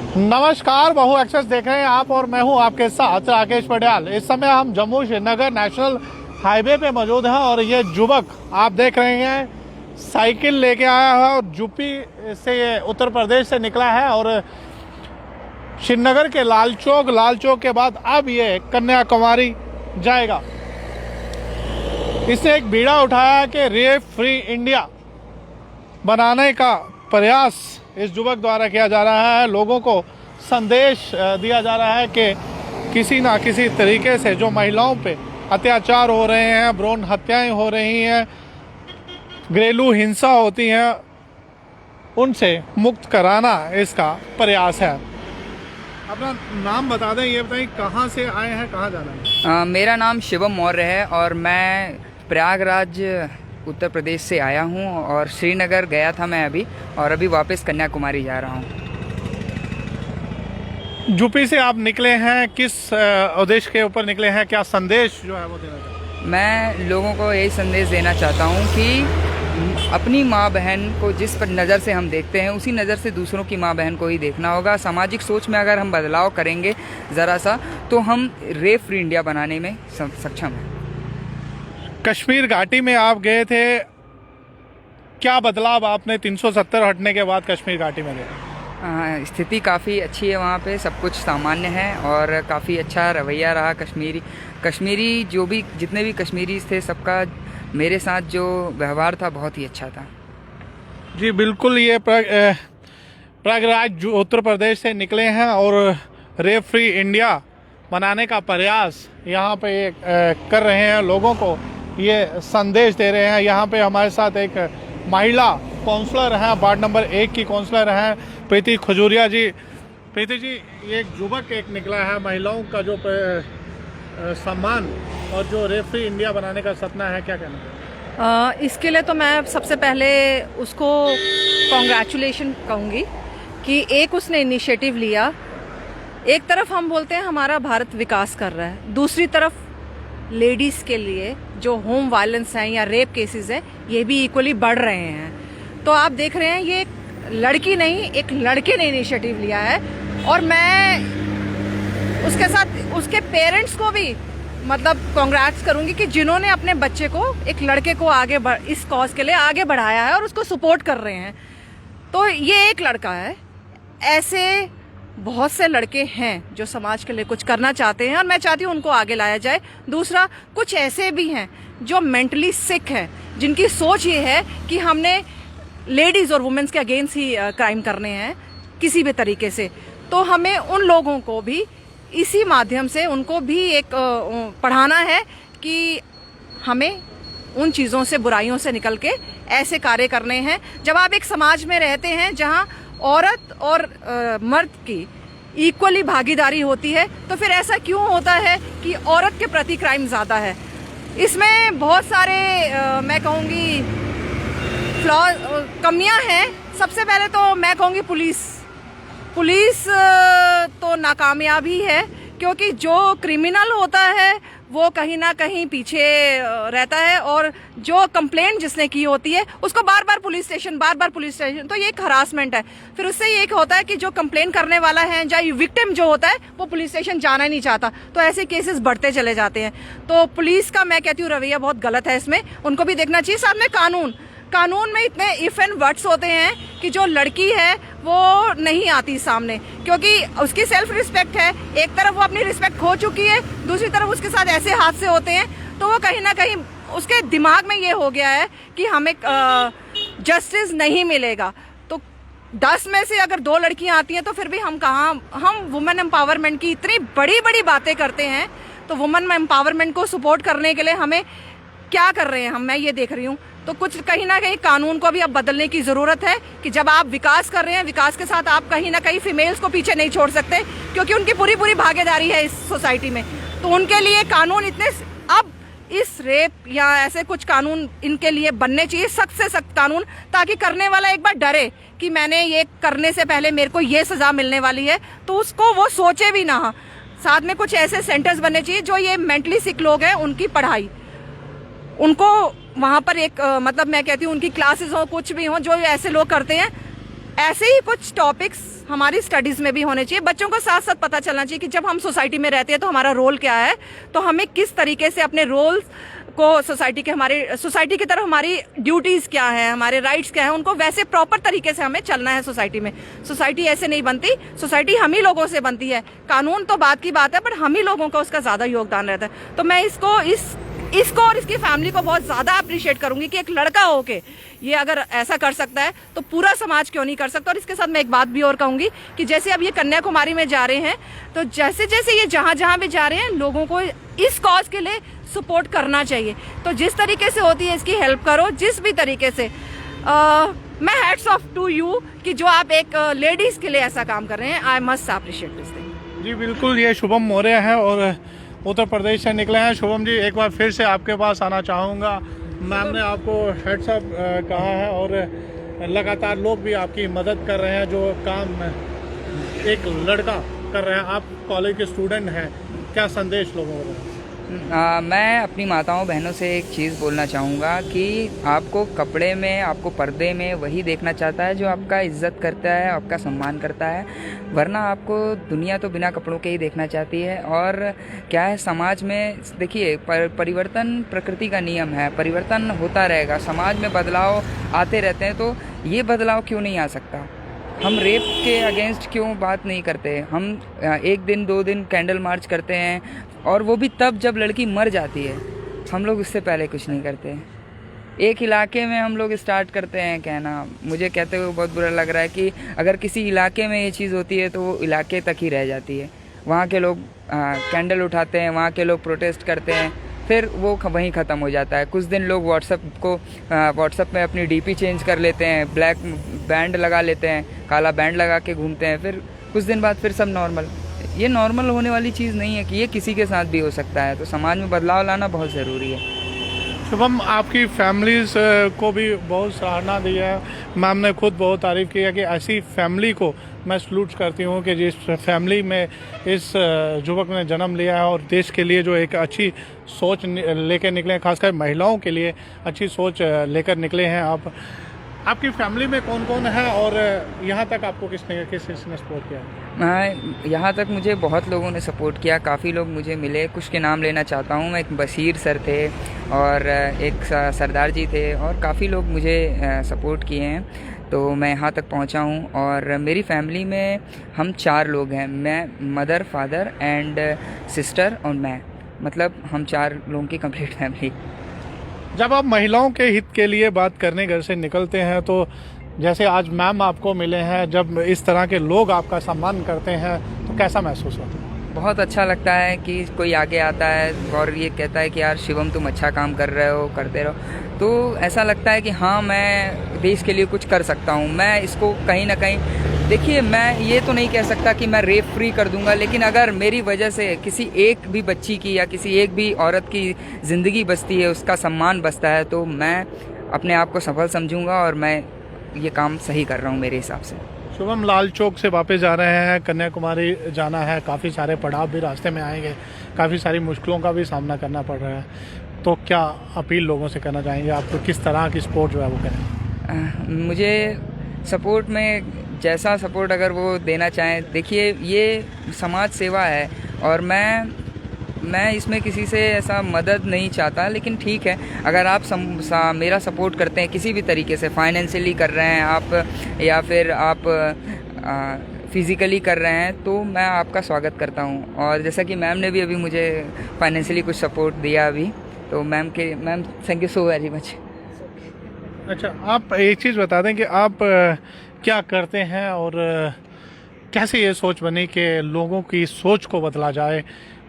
नमस्कार, बहु एक्सेस देख रहे हैं आप और मैं हूं आपके साथ राकेश पटियाल। इस समय हम जम्मू श्रीनगर नेशनल हाईवे पे मौजूद हैं और ये युवक आप देख रहे हैं साइकिल लेके आया है और यूपी से, ये उत्तर प्रदेश से निकला है और श्रीनगर के लाल चौक के बाद अब ये कन्याकुमारी जाएगा। इसने एक बीड़ा उठाया कि रेप फ्री इंडिया बनाने का प्रयास इस युवक द्वारा किया जा रहा है। लोगों को संदेश दिया जा रहा है कि किसी ना किसी तरीके से जो महिलाओं पे अत्याचार हो रहे हैं, भ्रूण हत्याएं हो रही हैं, घरेलू हिंसा होती हैं, उनसे मुक्त कराना इसका प्रयास है। अपना नाम बता दें, ये बताइए कहाँ से आए हैं, कहाँ जाना है? मेरा नाम शिवम मौर्य है और मैं प्रयागराज उत्तर प्रदेश से आया हूं और श्रीनगर गया था मैं अभी, और अभी वापस कन्याकुमारी जा रहा हूं। यूपी से आप निकले हैं, किस उद्देश्य के ऊपर निकले हैं? क्या संदेश जो है वो देना चाहते हैं? मैं लोगों को यही संदेश देना चाहता हूं कि अपनी माँ बहन को जिस पर नज़र से हम देखते हैं उसी नज़र से दूसरों की माँ बहन को ही देखना होगा। सामाजिक सोच में अगर हम बदलाव करेंगे ज़रा सा, तो हम रेप फ्री इंडिया बनाने में सक्षम हैं। कश्मीर घाटी में आप गए थे, क्या बदलाव आपने 370 हटने के बाद कश्मीर घाटी में देखा? स्थिति काफ़ी अच्छी है, वहाँ पे सब कुछ सामान्य है और काफ़ी अच्छा रवैया रहा। कश्मीरी जो भी जितने भी कश्मीरी थे, सबका मेरे साथ जो व्यवहार था बहुत ही अच्छा था। जी बिल्कुल, ये प्रयागराज उत्तर प्रदेश से निकले हैं और रेप फ्री इंडिया बनाने का प्रयास यहाँ पे कर रहे हैं, लोगों को ये संदेश दे रहे हैं। यहाँ पे हमारे साथ एक महिला काउंसलर हैं, वार्ड नंबर 1 की काउंसलर हैं, प्रीति खजूरिया जी। प्रीति जी, ये युवक एक निकला है, महिलाओं का जो सम्मान और जो रेप फ्री इंडिया बनाने का सपना है, क्या कहना? इसके लिए तो मैं सबसे पहले उसको कॉन्ग्रेचुलेशन कहूँगी कि एक उसने इनिशिएटिव लिया। एक तरफ हम बोलते हैं हमारा भारत विकास कर रहा है, दूसरी तरफ लेडीज़ के लिए जो होम वायलेंस हैं या रेप केसेस हैं, ये भी इक्वली बढ़ रहे हैं। तो आप देख रहे हैं ये एक लड़की नहीं, एक लड़के ने इनिशिएटिव लिया है और मैं उसके साथ उसके पेरेंट्स को भी मतलब कांग्रेट्स करूंगी कि जिन्होंने अपने बच्चे को, एक लड़के को इस कॉज के लिए आगे बढ़ाया है और उसको सपोर्ट कर रहे हैं। तो ये एक लड़का है, ऐसे बहुत से लड़के हैं जो समाज के लिए कुछ करना चाहते हैं और मैं चाहती हूँ उनको आगे लाया जाए। दूसरा, कुछ ऐसे भी हैं जो मेंटली सिक हैं, जिनकी सोच ये है कि हमने लेडीज़ और वुमेन्स के अगेंस्ट ही क्राइम करने हैं किसी भी तरीके से। तो हमें उन लोगों को भी इसी माध्यम से उनको भी एक पढ़ाना है कि हमें उन चीज़ों से, बुराइयों से निकल के ऐसे कार्य करने हैं। जब आप एक समाज में रहते हैं जहाँ औरत और मर्द की इक्वली भागीदारी होती है, तो फिर ऐसा क्यों होता है कि औरत के प्रति क्राइम ज़्यादा है? इसमें बहुत सारे मैं कहूँगी कमियां हैं। सबसे पहले तो मैं कहूँगी पुलिस तो नाकामयाब ही है, क्योंकि जो क्रिमिनल होता है वो कहीं ना कहीं पीछे रहता है और जो कंप्लेंट जिसने की होती है उसको बार बार पुलिस स्टेशन, तो ये एक हरासमेंट है। फिर उससे ये एक होता है कि जो कंप्लेंट करने वाला है या विक्टिम जो होता है वो पुलिस स्टेशन जाना ही नहीं चाहता, तो ऐसे केसेस बढ़ते चले जाते हैं। तो पुलिस का मैं कहती हूँ रवैया बहुत गलत है, इसमें उनको भी देखना चाहिए। साथ में कानून में इतने इफ एंड बट्स होते हैं कि जो लड़की है वो नहीं आती सामने, क्योंकि उसकी सेल्फ रिस्पेक्ट है। एक तरफ वो अपनी रिस्पेक्ट खो चुकी है, दूसरी तरफ उसके साथ ऐसे हादसे होते हैं, तो वो कहीं ना कहीं उसके दिमाग में ये हो गया है कि हमें जस्टिस नहीं मिलेगा। तो 10 में से अगर 2 लड़कियां आती हैं तो फिर भी हम वुमेन एम्पावरमेंट की इतनी बड़ी बड़ी बातें करते हैं, तो वुमेन एम्पावरमेंट को सपोर्ट करने के लिए हमें क्या कर रहे हैं मैं ये देख रही हूँ। तो कुछ कहीं ना कहीं कानून को भी अब बदलने की ज़रूरत है कि जब आप विकास कर रहे हैं, विकास के साथ आप कहीं ना कहीं फीमेल्स को पीछे नहीं छोड़ सकते, क्योंकि उनकी पूरी भागीदारी है इस सोसाइटी में। तो उनके लिए कानून अब इस रेप या ऐसे कुछ कानून इनके लिए बनने चाहिए, सख्त से सख्त कानून, ताकि करने वाला एक बार डरे कि मैंने ये करने से पहले मेरे को ये सज़ा मिलने वाली है, तो उसको वो सोचे भी ना। साथ में कुछ ऐसे सेंटर्स बनने चाहिए जो ये मेंटली सिक लोग हैं, उनकी पढ़ाई, उनको वहाँ पर एक मतलब मैं कहती हूँ उनकी क्लासेस हो, कुछ भी हो, जो ऐसे लोग करते हैं ऐसे ही कुछ टॉपिक्स हमारी स्टडीज में भी होने चाहिए। बच्चों को साथ साथ पता चलना चाहिए कि जब हम सोसाइटी में रहते हैं तो हमारा रोल क्या है, तो हमें किस तरीके से अपने रोल्स को सोसाइटी की तरफ हमारी ड्यूटीज क्या है, हमारे राइट्स क्या है, उनको वैसे प्रॉपर तरीके से हमें चलना है सोसाइटी में। सोसाइटी ऐसे नहीं बनती, सोसाइटी हम ही लोगों से बनती है। कानून तो बात की बात है, पर हम ही लोगों का उसका ज्यादा योगदान रहता है। तो मैं इसको और इसकी फैमिली को बहुत ज्यादा अप्रिशिएट करूंगी कि एक लड़का होके ये अगर ऐसा कर सकता है तो पूरा समाज क्यों नहीं कर सकता। और इसके साथ मैं एक बात भी और कहूंगी कि जैसे अब ये कन्याकुमारी में जा रहे हैं, तो जैसे जैसे ये जहां जहां भी जा रहे हैं, लोगों को इस कॉज के लिए सपोर्ट करना चाहिए। तो जिस तरीके से होती है इसकी हेल्प करो, जिस भी तरीके से। मैं हैट्स ऑफ टू यू कि जो आप एक लेडीज के लिए ऐसा काम कर रहे हैं। I must appreciate this thing. जी बिल्कुल, ये शुभम मौर्य हैं और उत्तर प्रदेश से निकले हैं। शुभम जी, एक बार फिर से आपके पास आना चाहूँगा। मैम ने आपको हेड्स अप कहा है और लगातार लोग भी आपकी मदद कर रहे हैं जो काम एक लड़का कर रहे हैं। आप कॉलेज के स्टूडेंट हैं, क्या संदेश लोगों को? मैं अपनी माताओं बहनों से एक चीज़ बोलना चाहूँगा कि आपको कपड़े में, आपको पर्दे में वही देखना चाहता है जो आपका इज्जत करता है, आपका सम्मान करता है, वरना आपको दुनिया तो बिना कपड़ों के ही देखना चाहती है। और क्या है, समाज में देखिए परिवर्तन प्रकृति का नियम है, परिवर्तन होता रहेगा, समाज में बदलाव आते रहते हैं। तो ये बदलाव क्यों नहीं आ सकता? हम रेप के अगेंस्ट क्यों बात नहीं करते? हम 1 दिन 2 दिन कैंडल मार्च करते हैं, और वो भी तब जब लड़की मर जाती है। हम लोग उससे पहले कुछ नहीं करते। एक इलाके में हम लोग स्टार्ट करते हैं कहना, मुझे कहते हुए बहुत बुरा लग रहा है कि अगर किसी इलाके में ये चीज़ होती है तो वो इलाके तक ही रह जाती है। वहाँ के लोग कैंडल उठाते हैं, वहाँ के लोग प्रोटेस्ट करते हैं, फिर वो वहीं ख़त्म हो जाता है। कुछ दिन लोग व्हाट्सएप में अपनी डीपी चेंज कर लेते हैं, ब्लैक बैंड लगा लेते हैं, काला बैंड लगा के घूमते हैं, फिर कुछ दिन बाद फिर सब नॉर्मल। ये नॉर्मल होने वाली चीज़ नहीं है कि ये किसी के साथ भी हो सकता है। तो समाज में बदलाव लाना बहुत ज़रूरी है। शुभम, आपकी फैमिलीज़ को भी बहुत सराहना दी है। मैम ने खुद बहुत तारीफ़ की है कि ऐसी फैमिली को मैं सलूट करती हूँ कि जिस फैमिली में इस युवक ने जन्म लिया है और देश के लिए जो एक अच्छी सोच लेकर निकले हैं, खासकर महिलाओं के लिए अच्छी सोच लेकर निकले हैं आप। आपकी फैमिली में कौन कौन है और यहाँ तक आपको किस ने सपोर्ट किया? यहाँ तक मुझे बहुत लोगों ने सपोर्ट किया, काफ़ी लोग मुझे मिले। कुछ के नाम लेना चाहता हूँ मैं। एक बशीर सर थे और एक सरदार जी थे, और काफ़ी लोग मुझे सपोर्ट किए हैं, तो मैं यहाँ तक पहुँचा हूँ। और मेरी फैमिली में हम 4 लोग हैं, मैं, मदर, फादर एंड सिस्टर और मैं, मतलब हम 4 लोगों की कंप्लीट फैमिली। जब आप महिलाओं के हित के लिए बात करने घर से निकलते हैं, तो जैसे आज मैम आपको मिले हैं, जब इस तरह के लोग आपका सम्मान करते हैं तो कैसा महसूस होता है? बहुत अच्छा लगता है कि कोई आगे आता है और ये कहता है कि यार शिवम तुम अच्छा काम कर रहे हो, करते रहो। तो ऐसा लगता है कि हाँ, मैं देश के लिए कुछ कर सकता हूँ। मैं इसको कहीं ना कहीं, देखिए मैं ये तो नहीं कह सकता कि मैं रेप फ्री कर दूंगा, लेकिन अगर मेरी वजह से किसी एक भी बच्ची की या किसी एक भी औरत की ज़िंदगी बचती है, उसका सम्मान बचता है, तो मैं अपने आप को सफल समझूंगा और मैं ये काम सही कर रहा हूँ मेरे हिसाब से। शुभम, लाल चौक से वापस जा रहे हैं, कन्याकुमारी जाना है, काफ़ी सारे पड़ाव भी रास्ते में आएंगे, काफ़ी सारी मुश्किलों का भी सामना करना पड़ रहा है, तो क्या अपील लोगों से करना चाहेंगे आप? तो किस तरह की सपोर्ट जो है वो करें? मुझे सपोर्ट में जैसा सपोर्ट अगर वो देना चाहें, देखिए ये समाज सेवा है और मैं इसमें किसी से ऐसा मदद नहीं चाहता, लेकिन ठीक है अगर आप मेरा सपोर्ट करते हैं किसी भी तरीके से, फाइनेंशियली कर रहे हैं आप या फिर आप फिज़िकली कर रहे हैं, तो मैं आपका स्वागत करता हूं। और जैसा कि मैम ने भी अभी मुझे फाइनेंशियली कुछ सपोर्ट दिया अभी, तो ma'am thank you so very much. अच्छा, आप एक चीज़ बता दें कि आप क्या करते हैं और कैसे ये सोच बनी कि लोगों की सोच को बदला जाए,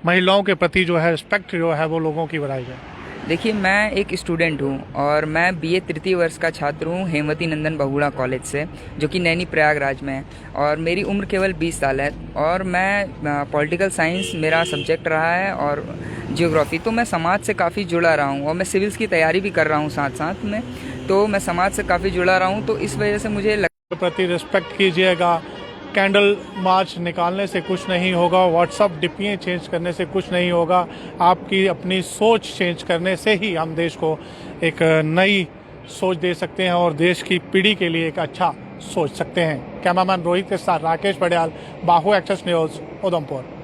महिलाओं के प्रति जो है रिस्पेक्ट जो है वो लोगों की बढ़ाई जाए? देखिए मैं एक स्टूडेंट हूँ और मैं बीए तृतीय वर्ष का छात्र हूँ हेमवती नंदन बहुगुणा कॉलेज से, जो कि नैनी प्रयागराज में है, और मेरी उम्र केवल 20 साल है और मैं पॉलिटिकल साइंस मेरा सब्जेक्ट रहा है और जियोग्राफी। तो मैं समाज से काफ़ी जुड़ा रहा हूँ और मैं सिविल्स की तैयारी भी कर रहा हूँ साथ साथ में, तो मैं समाज से काफ़ी जुड़ा रहा हूँ। तो इस वजह से मुझे प्रति रिस्पेक्ट कीजिएगा। कैंडल मार्च निकालने से कुछ नहीं होगा, व्हाट्सअप डिपियाँ चेंज करने से कुछ नहीं होगा, आपकी अपनी सोच चेंज करने से ही हम देश को एक नई सोच दे सकते हैं और देश की पीढ़ी के लिए एक अच्छा सोच सकते हैं। कैमरामैन रोहित के साथ राकेश पडियाल, बाहू एक्सेस न्यूज़, उधमपुर।